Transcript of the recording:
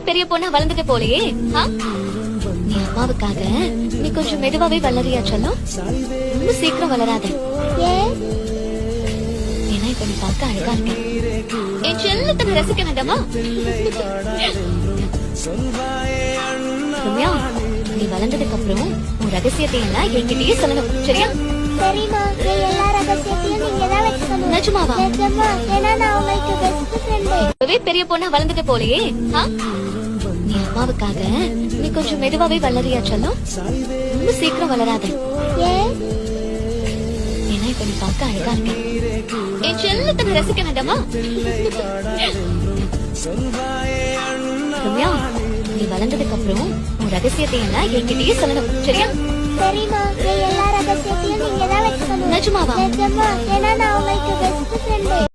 பெரிய பொண்ணா வளர்ந்துட்டு போலையே. நீ அம்மாவுக்காக நீ கொஞ்சம் மெதுவாவே வளரியா சொல்லும். ரொம்ப சீக்கிரம் வளராத. ஏன்னா இப்ப நீ பார்க்க அழகா இருக்க. என் செல்லத்தை ரசிக்க வேண்டாமா? ரம்யா, நீ வளர்ந்ததுக்கு அப்புறம் உன் ரகசியத்தை எல்லாம் என்கிட்டயே சொல்லணும். சரியா? சரிமா, எல்லா ரகசியத்தையும் நீங்க தான் வச்சுக்கணும். நிஜமாவா? நிஜமா, ஏன்னா நான் உங்களுக்கு பெஸ்ட் ஃப்ரெண்ட். பெரிய பொண்ணா வளர்ந்துட்டு போலையே. நீ அம்மாவுக்காக நீ கொஞ்சம் மெதுவாவே வளரியா சொல்லும். ரொம்ப சீக்கிரம் வளராத. ஏன்னா இப்ப நீ பார்க்க அழகா இருக்க. என் செல்லத்தை ரசிக்க வேண்டாமா? ரம்யா, நீ வளர்ந்ததுக்கு அப்புறம் உன் ரகசியத்தை எல்லாம் என்கிட்டயே சொல்லணும். சரியா? சரிமா, எல்லா ரகசியத்தையும் நீங்க தான் வச்சுக்கணும். நிஜமாவா? நிஜமா, ஏன்னா நான் உங்களுக்கு பெஸ்ட் ஃப்ரெண்ட்.